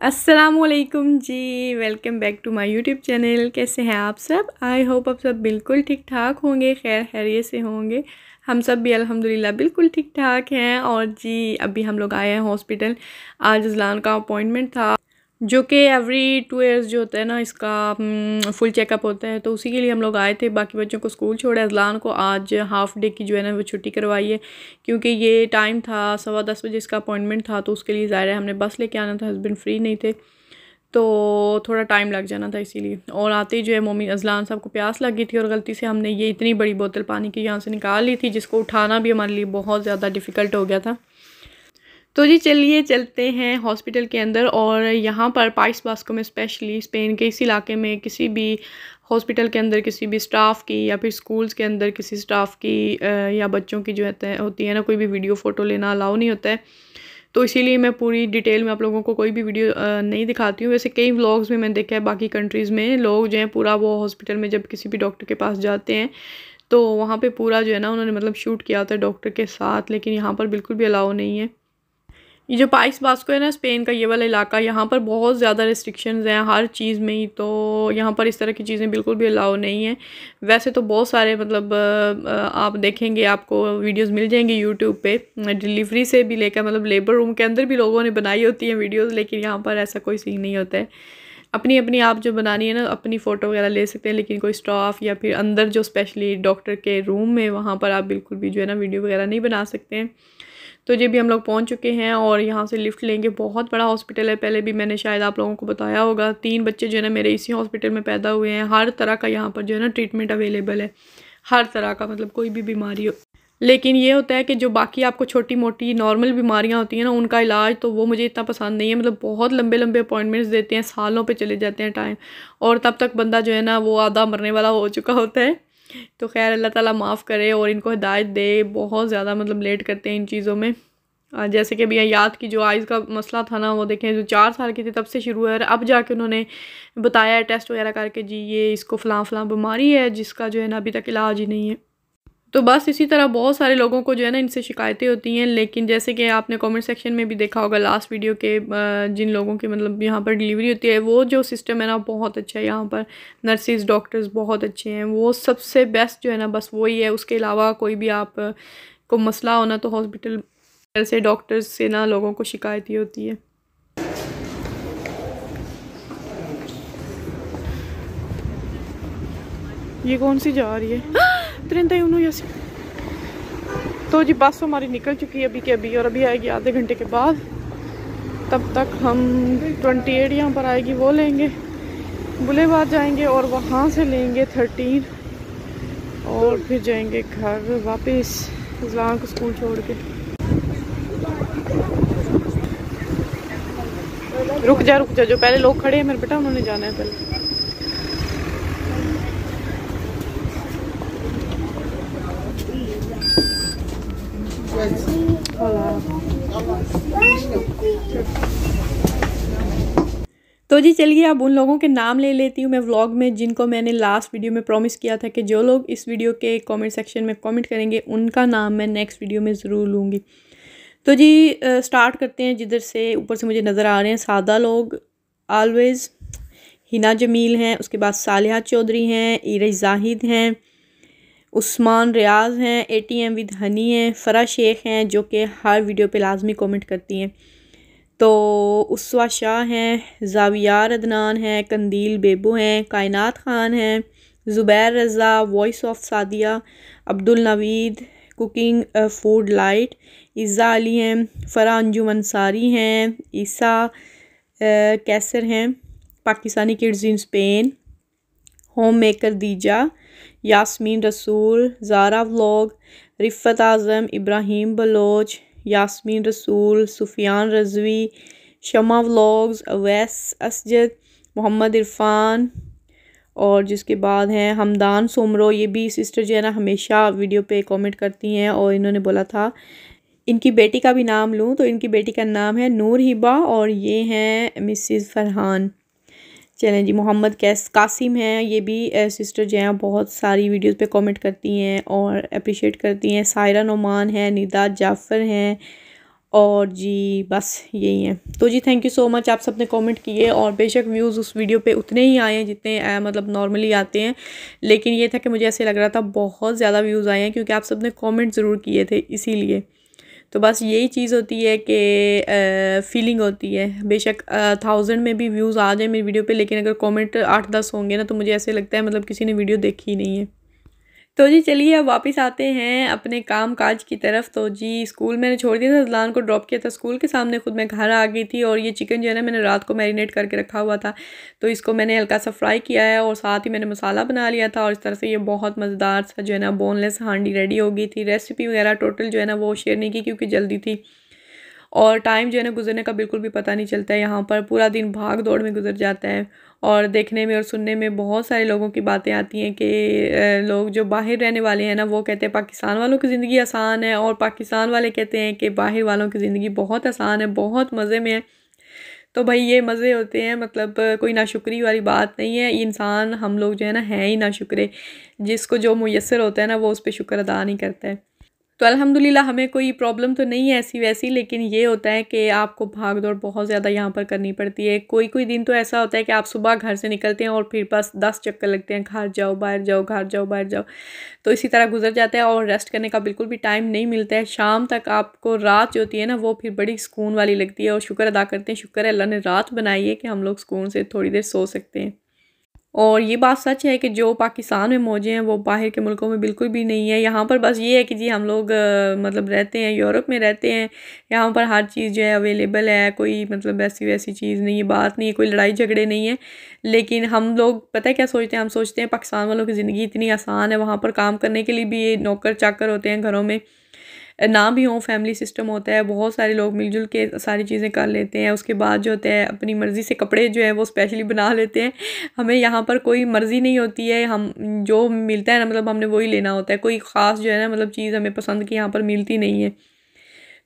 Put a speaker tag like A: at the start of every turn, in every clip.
A: अस्सलामुअलैकुम जी। Welcome back to my YouTube channel. कैसे हैं आप सब? आई होप आप सब बिल्कुल ठीक ठाक होंगे, खैर खैरियत से होंगे। हम सब भी अल्हम्दुलिल्लाह बिल्कुल ठीक ठाक हैं। और जी अभी हम लोग आए हैं हॉस्पिटल। आज अज़लान का अपॉइंटमेंट था, जो कि एवरी 2 ईयर्स जो होता है ना, इसका फुल चेकअप होता है, तो उसी के लिए हम लोग आए थे। बाकी बच्चों को स्कूल छोड़ा, अज़लान को आज हाफ़ डे की जो है ना वो छुट्टी करवाई है, क्योंकि ये टाइम था 10:15 बजे इसका अपॉइंटमेंट था, तो उसके लिए ज़ाहिर है हमने बस लेके आना था, हस्बैंड फ्री नहीं थे तो थोड़ा टाइम लग जाना था इसीलिए। और आते ही जो है मम्मी अज़लान साहब को प्यास लगी थी और गलती से हमने ये इतनी बड़ी बोतल पानी की यहाँ से निकाल ली थी, जिसको उठाना भी हमारे लिए बहुत ज़्यादा डिफ़िकल्ट हो गया था। तो जी चलिए चलते हैं हॉस्पिटल के अंदर। और यहाँ पर पाइस बास्को में, स्पेशली स्पेन के इस इलाके में, किसी भी हॉस्पिटल के अंदर किसी भी स्टाफ की या फिर स्कूल्स के अंदर किसी स्टाफ की या बच्चों की जो होती है ना, कोई भी वीडियो फ़ोटो लेना अलाउ नहीं होता है। तो इसीलिए मैं पूरी डिटेल में आप लोगों को कोई भी वीडियो नहीं दिखाती हूँ। वैसे कई व्लॉग्स में मैंने देखा है बाकी कंट्रीज़ में लोग जो हैं पूरा वो हॉस्पिटल में जब किसी भी डॉक्टर के पास जाते हैं तो वहाँ पे पूरा जो है ना उन्होंने मतलब शूट किया होता है डॉक्टर के साथ, लेकिन यहाँ पर बिल्कुल भी अलाउ नहीं है। ये जो पाइस बास्को है ना, स्पेन का ये वाला इलाका, यहाँ पर बहुत ज़्यादा रिस्ट्रिक्शंस हैं हर चीज़ में ही, तो यहाँ पर इस तरह की चीज़ें बिल्कुल भी अलाउ नहीं है। वैसे तो बहुत सारे मतलब आप देखेंगे, आपको वीडियोस मिल जाएंगी यूट्यूब पे, डिलीवरी से भी लेकर मतलब लेबर रूम के अंदर भी लोगों ने बनाई होती हैं वीडियोस, लेकिन यहाँ पर ऐसा कोई सीन नहीं होता है। अपनी अपनी आप जो बनानी है ना, अपनी फ़ोटो वगैरह ले सकते हैं, लेकिन कोई स्टाफ या फिर अंदर जो स्पेशली डॉक्टर के रूम में, वहाँ पर आप बिल्कुल भी जो है ना वीडियो वगैरह नहीं बना सकते हैं। तो जी भी हम लोग पहुंच चुके हैं और यहाँ से लिफ्ट लेंगे। बहुत बड़ा हॉस्पिटल है, पहले भी मैंने शायद आप लोगों को बताया होगा। 3 बच्चे जो है ना मेरे इसी हॉस्पिटल में पैदा हुए हैं। हर तरह का यहाँ पर जो है ना ट्रीटमेंट अवेलेबल है, हर तरह का, मतलब कोई भी बीमारी हो। लेकिन ये होता है कि जो बाकी आपको छोटी मोटी नॉर्मल बीमारियां होती हैं ना, उनका इलाज तो वो मुझे इतना पसंद नहीं है। मतलब बहुत लंबे लंबे अपॉइंटमेंट्स देते हैं, सालों पे चले जाते हैं टाइम, और तब तक बंदा जो है ना वो आधा मरने वाला हो चुका होता है। तो खैर अल्लाह ताला माफ़ करे और इनको हिदायत दे। बहुत ज़्यादा मतलब लेट करते हैं इन चीज़ों में। जैसे कि अभी याद की जो आइज़ का मसला था ना, वो देखें जो 4 साल की थी तब से शुरू है, और अब जाके उन्होंने बताया टेस्ट वगैरह करके जी ये इसको फ़लाँ फ़लाँ बीमारी है, जिसका जो है ना अभी तक इलाज ही नहीं है। तो बस इसी तरह बहुत सारे लोगों को जो है ना इनसे शिकायतें होती हैं। लेकिन जैसे कि आपने कमेंट सेक्शन में भी देखा होगा लास्ट वीडियो के, जिन लोगों की मतलब यहाँ पर डिलीवरी होती है, वो जो सिस्टम है ना बहुत अच्छा है। यहाँ पर नर्सिस डॉक्टर्स बहुत अच्छे हैं, वो सबसे बेस्ट जो है ना बस वही है। उसके अलावा कोई भी आप को मसला होना तो हॉस्पिटल से, डॉक्टर्स से ना लोगों को शिकायत ही होती है। ये कौन सी जा रही है? 31 तो जी बस हमारी निकल चुकी है अभी के अभी, और अभी आएगी आधे घंटे के बाद। तब तक हम 28 यहाँ पर आएगी वो लेंगे, बुलेवार जाएंगे और वहाँ से लेंगे 13 और फिर जाएंगे घर वापस अज़लान को स्कूल छोड़ के। रुक जा जो पहले लोग खड़े हैं मेरे बेटा, उन्होंने जाना है पहले। तो जी चलिए अब उन लोगों के नाम ले लेती हूँ मैं व्लॉग में, जिनको मैंने लास्ट वीडियो में प्रॉमिस किया था कि जो लोग इस वीडियो के कमेंट सेक्शन में कमेंट करेंगे उनका नाम मैं नेक्स्ट वीडियो में ज़रूर लूँगी। तो जी स्टार्ट करते हैं जिधर से ऊपर से मुझे नज़र आ रहे हैं सादा लोग। ऑलवेज़ हिना जमील हैं, उसके बाद सालिहा चौधरी हैं, इरज जाहिद हैं, उस्मान रियाज हैं, ATM विद हनी हैं, फ़रा शेख हैं जो कि हर वीडियो पे लाजमी कमेंट करती हैं, तो उसवा शाह हैं, जावियार अदनान हैं, कंदील बेबू हैं, कायनात ख़ान हैं, Zubair Raza, voice of Sadia, Abdul Naveed, cooking food light, Izza Ali हैं, फ़रा अंजुम अंसारी हैं, ईसा कैसर हैं, Pakistani kids in Spain, home maker Deeja, Yasmeen Rasool, Zara vlog, Riffat Azam, Ibrahim Baloch, Yasmeen Rasool, Sufiyan Razvi, Shama vlogs, Awais Asjad, Mohammad Irfan, और जिसके बाद हैं हमदान सोमरो। ये भी सिस्टर जो है ना हमेशा वीडियो पे कमेंट करती हैं, और इन्होंने बोला था इनकी बेटी का भी नाम लूँ, तो इनकी बेटी का नाम है नूर हिबा और ये हैं मिसेस फरहान। चलें जी, मोहम्मद कासिम हैं, ये भी सिस्टर जो हैं बहुत सारी वीडियोस पे कमेंट करती हैं और अप्रिशिएट करती हैं। सायरा नोमान है, निदा जाफ़र हैं, और जी बस यही है। तो जी थैंक यू सो मच, आप सबने कमेंट किए और बेशक व्यूज़ उस वीडियो पे उतने ही आए हैं जितने मतलब नॉर्मली आते हैं, लेकिन ये था कि मुझे ऐसे लग रहा था बहुत ज़्यादा व्यूज़ आए हैं क्योंकि आप सबने कमेंट ज़रूर किए थे इसीलिए। तो बस यही चीज़ होती है कि फीलिंग होती है, बेशक 1000 में भी व्यूज़ आ जाए मेरी वीडियो पे, लेकिन अगर कमेंट 8-10 होंगे ना तो मुझे ऐसे लगता है मतलब किसी ने वीडियो देखी ही नहीं है। तो जी चलिए अब वापस आते हैं अपने काम काज की तरफ। तो जी स्कूल मैंने छोड़ दिया था, अज़लान को ड्रॉप किया था स्कूल के सामने, खुद मैं घर आ गई थी। और ये चिकन जो है ना मैंने रात को मैरिनेट करके रखा हुआ था, तो इसको मैंने हल्का सा फ्राई किया है और साथ ही मैंने मसाला बना लिया था। और इस तरह से ये बहुत मज़ेदार सा जो है ना बोनलेस हांडी रेडी हो गई थी। रेसिपी वगैरह टोटल जो है ना वो शेयर नहीं की क्योंकि जल्दी थी और टाइम जो है ना गुजरने का बिल्कुल भी पता नहीं चलता है। यहाँ पर पूरा दिन भाग दौड़ में गुजर जाता है और देखने में और सुनने में बहुत सारे लोगों की बातें आती हैं कि लोग जो बाहर रहने वाले हैं ना वो कहते हैं पाकिस्तान वालों की ज़िंदगी आसान है, और पाकिस्तान वाले कहते हैं कि बाहर वालों की ज़िंदगी बहुत आसान है, बहुत मज़े में है। तो भाई ये मज़े होते हैं, मतलब कोई नाशुक्री वाली बात नहीं है। इंसान हम लोग जो है ना हैं ही नाशुक्रे, जिसको जो मुयस्सर होता है ना वो उस पर शुक्र अदा नहीं करता है। तो अल्हम्दुलिल्लाह हमें कोई प्रॉब्लम तो नहीं है ऐसी वैसी, लेकिन ये होता है कि आपको भाग दौड़ बहुत ज़्यादा यहाँ पर करनी पड़ती है। कोई कोई दिन तो ऐसा होता है कि आप सुबह घर से निकलते हैं और फिर बस 10 चक्कर लगते हैं, घर जाओ बाहर जाओ, घर जाओ बाहर जाओ, तो इसी तरह गुजर जाता है और रेस्ट करने का बिल्कुल भी टाइम नहीं मिलता है। शाम तक आपको रात जो होती है ना वो फिर बड़ी सुकून वाली लगती है और शुक्र अदा करते हैं, शुक्र है अल्लाह ने रात बनाई है कि हम लोग सुकून से थोड़ी देर सो सकते हैं। और ये बात सच है कि जो पाकिस्तान में मौजें हैं वो बाहर के मुल्कों में बिल्कुल भी नहीं है। यहाँ पर बस ये है कि जी हम लोग मतलब रहते हैं, यूरोप में रहते हैं, यहाँ पर हर चीज़ जो है अवेलेबल है, कोई मतलब ऐसी वैसी चीज़ नहीं है, बात नहीं है, कोई लड़ाई झगड़े नहीं है। लेकिन हम लोग पता है क्या सोचते हैं, हम सोचते हैं पाकिस्तान वालों की ज़िंदगी इतनी आसान है, वहाँ पर काम करने के लिए भी नौकर चाकर होते हैं, घरों में ना भी हो फैमिली सिस्टम होता है, बहुत सारे लोग मिलजुल के सारी चीज़ें कर लेते हैं। उसके बाद जो होता है अपनी मर्ज़ी से कपड़े जो है वो स्पेशली बना लेते हैं। हमें यहाँ पर कोई मर्ज़ी नहीं होती है, हम जो मिलता है ना मतलब हमने वही लेना होता है, कोई ख़ास जो है ना मतलब चीज़ हमें पसंद की यहाँ पर मिलती नहीं है।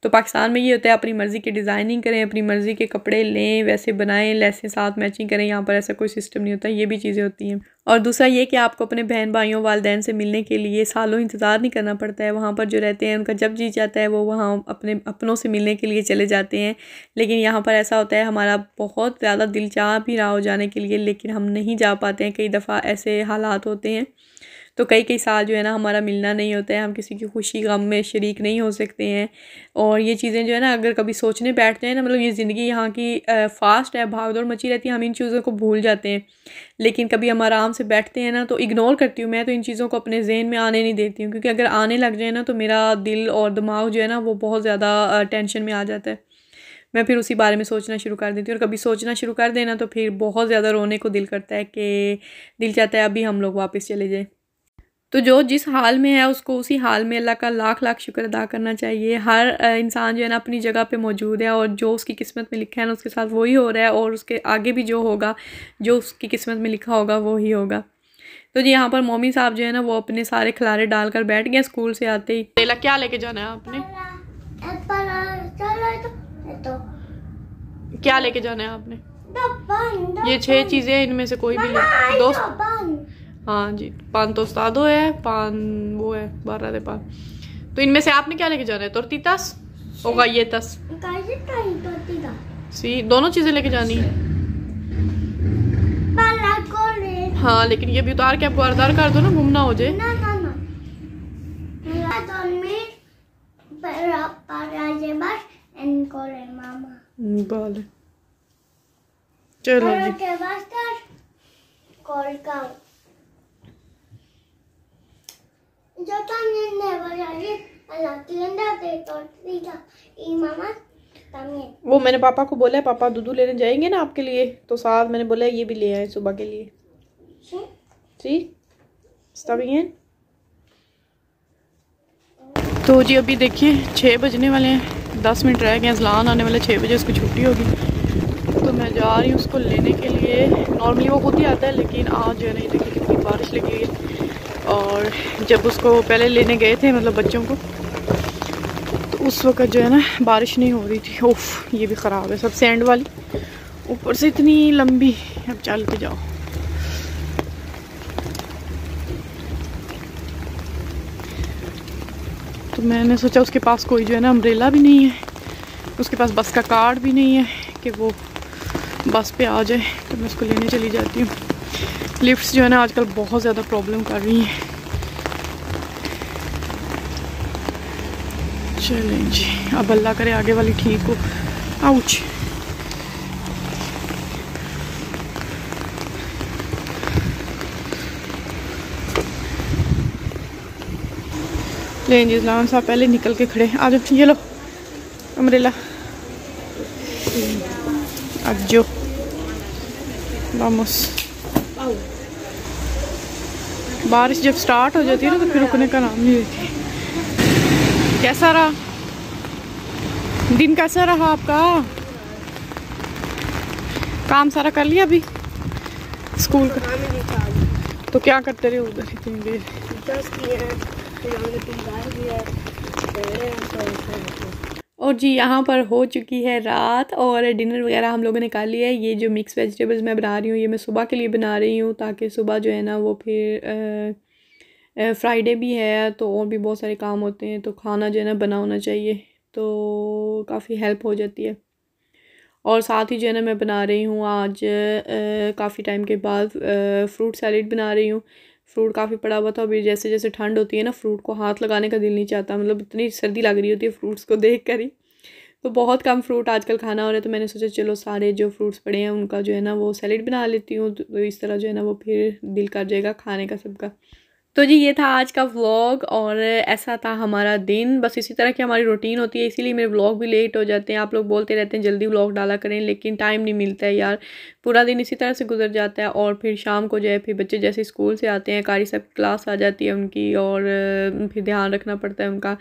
A: तो पाकिस्तान में ये होता है अपनी मर्ज़ी की डिज़ाइनिंग करें, अपनी मर्ज़ी के कपड़े लें, वैसे बनाएं, लेसें साथ मैचिंग करें। यहाँ पर ऐसा कोई सिस्टम नहीं होता, ये भी चीज़ें होती हैं। और दूसरा ये कि आपको अपने बहन भाइयों वालिदैन से मिलने के लिए सालों इंतज़ार नहीं करना पड़ता है। वहाँ पर जो रहते हैं उनका जब जी चाहता है वो वहाँ अपने अपनों से मिलने के लिए चले जाते हैं। लेकिन यहाँ पर ऐसा होता है हमारा बहुत ज़्यादा दिल चाह भी रहा हो जाने के लिए, लेकिन हम नहीं जा पाते हैं। कई दफ़ा ऐसे हालात होते हैं, तो कई कई साल जो है ना हमारा मिलना नहीं होता है, हम किसी की खुशी गम में शरीक नहीं हो सकते हैं। और ये चीज़ें जो है ना अगर कभी सोचने बैठते हैं ना, मतलब ये ज़िंदगी यहाँ की फ़ास्ट है, भाग दौड़ मची रहती है, हम इन चीज़ों को भूल जाते हैं। लेकिन कभी हम आराम से बैठते हैं ना तो इग्नोर करती हूँ मैं, तो इन चीज़ों को अपने जहन में आने नहीं देती हूँ, क्योंकि अगर आने लग जाए ना तो मेरा दिल और दिमाग जो है ना वो बहुत ज़्यादा टेंशन में आ जाता है। मैं फिर उसी बारे में सोचना शुरू कर देती हूँ, और कभी सोचना शुरू कर देना तो फिर बहुत ज़्यादा रोने को दिल करता है कि दिल चाहता है अभी हम लोग वापस चले जाएँ। तो जो जिस हाल में है उसको उसी हाल में अल्लाह का लाख लाख शुक्र अदा करना चाहिए। हर इंसान जो है ना अपनी जगह पे मौजूद है, और जो उसकी किस्मत में लिखा है ना उसके साथ वही हो रहा है, और उसके आगे भी जो होगा, जो उसकी किस्मत में लिखा होगा वो ही होगा। तो जी यहाँ पर मम्मी साहब जो है ना वो अपने सारे खिलारे डालकर बैठ गए स्कूल से आते ही। तेला क्या लेके जाना है आपने? क्या लेके जाना है आपने? ये 6 चीज़ें, इनमें से कोई भी ले। दोस्त हाँ जी, पान तो उस्तादो है, पान वो है 12 दे पान। तो इनमें से आपने क्या लेके जाना है? तोरतीतास होगा ये तस सी, दोनों चीजें लेके जानी है। हाँ लेकिन ये भी उतार के आपको आधार कर दो ना, गुम ना हो जाए। चलो वो मैंने पापा को बोला है, पापा दूध लेने जाएंगे ना आपके लिए, तो साथ मैंने बोला ये भी ले आए सुबह के लिए। तो जी अभी देखिए 6 बजने वाले हैं, 10 मिनट रह गए, अज़लान आने वाले 6 बजे उसकी छुट्टी होगी। तो मैं जा रही हूँ उसको लेने के लिए। नॉर्मली वो खुद ही आता है, लेकिन आज जो है ना देखिए कितनी बारिश लगी हुई है। और जब उसको पहले लेने गए थे मतलब बच्चों को, तो उस वक्त जो है ना बारिश नहीं हो रही थी। उफ ये भी ख़राब है सब सैंड वाली, ऊपर से इतनी लंबी। अब चल के जाओ। तो मैंने सोचा उसके पास कोई जो है ना अम्ब्रेला भी नहीं है, उसके पास बस का कार्ड भी नहीं है कि वो बस पे आ जाए, तो मैं उसको लेने चली जाती हूँ। लिफ्ट्स जो है ना आजकल बहुत ज़्यादा प्रॉब्लम कर रही हैं। चलें जी, अब अल्लाह करे आगे वाली ठीक हो। आउच। लें जी, इस्लाम साहब पहले निकल के खड़े। आ जाओ, ये लो अमरेला। अज्जो वामोस। बारिश जब स्टार्ट हो जाती है ना तो फिर रुकने का नाम नहीं लेती। कैसा रहा दिन, कैसा रहा आपका? काम सारा कर लिया अभी स्कूल का? तो क्या करते रहे उधर इतनी देर? और जी यहाँ पर हो चुकी है रात और डिनर वगैरह हम लोगों ने कर लिया है। ये जो मिक्स वेजिटेबल्स मैं बना रही हूँ ये मैं सुबह के लिए बना रही हूँ, ताकि सुबह जो है ना वो फिर फ्राइडे भी है तो और भी बहुत सारे काम होते हैं, तो खाना जो है ना बना होना चाहिए, तो काफ़ी हेल्प हो जाती है। और साथ ही जो है ना मैं बना रही हूँ आज काफ़ी टाइम के बाद फ्रूट सैलेड बना रही हूँ। फ्रूट काफ़ी पड़ा हुआ था, अभी जैसे जैसे ठंड होती है ना फ्रूट को हाथ लगाने का दिल नहीं चाहता, मतलब इतनी सर्दी लग रही होती है फ्रूट्स को देख कर ही। तो बहुत कम फ्रूट आजकल खाना हो रहा है, तो मैंने सोचा चलो सारे जो फ्रूट्स पड़े हैं उनका जो है ना वो सैलेड बना लेती हूँ, तो इस तरह जो है ना वो फिर दिल कर जाएगा खाने का सबका। तो जी ये था आज का व्लॉग और ऐसा था हमारा दिन। बस इसी तरह की हमारी रूटीन होती है, इसीलिए मेरे व्लॉग भी लेट हो जाते हैं। आप लोग बोलते रहते हैं जल्दी व्लॉग डाला करें, लेकिन टाइम नहीं मिलता है यार। पूरा दिन इसी तरह से गुजर जाता है और फिर शाम को जो है फिर बच्चे जैसे स्कूल से आते हैं, कारी सब क्लास आ जाती है उनकी, और फिर ध्यान रखना पड़ता है उनका,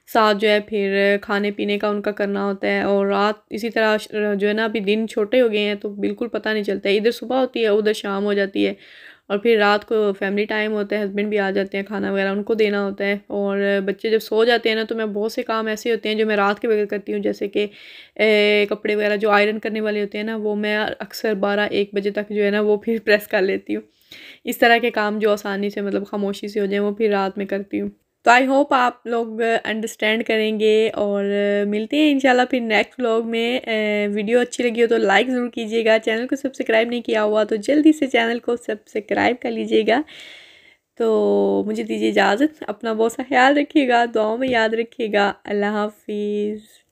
A: साथ जो है फिर खाने पीने का उनका करना होता है। और रात इसी तरह जो है ना अभी दिन छोटे हो गए हैं तो बिल्कुल पता नहीं चलता है, इधर सुबह होती है उधर शाम हो जाती है। और फिर रात को फैमिली टाइम होता है, हस्बैंड भी आ जाते हैं, खाना वगैरह उनको देना होता है। और बच्चे जब सो जाते हैं ना तो मैं बहुत से काम ऐसे होते हैं जो मैं रात के वगैरह करती हूँ, जैसे कि कपड़े वगैरह जो आयरन करने वाले होते हैं ना वो मैं अक्सर 12-1 बजे तक जो है ना वो फिर प्रेस कर लेती हूँ। इस तरह के काम जो आसानी से मतलब खामोशी से हो जाए वो फिर रात में करती हूँ। तो आई होप आप लोग अंडरस्टैंड करेंगे और मिलते हैं इंशाल्लाह फिर नेक्स्ट व्लॉग में। वीडियो अच्छी लगी हो तो लाइक ज़रूर कीजिएगा, चैनल को सब्सक्राइब नहीं किया हुआ तो जल्दी से चैनल को सब्सक्राइब कर लीजिएगा। तो मुझे दीजिए इजाज़त, अपना बहुत सा ख्याल रखिएगा, दुआओं में याद रखिएगा। अल्लाह हाफिज़।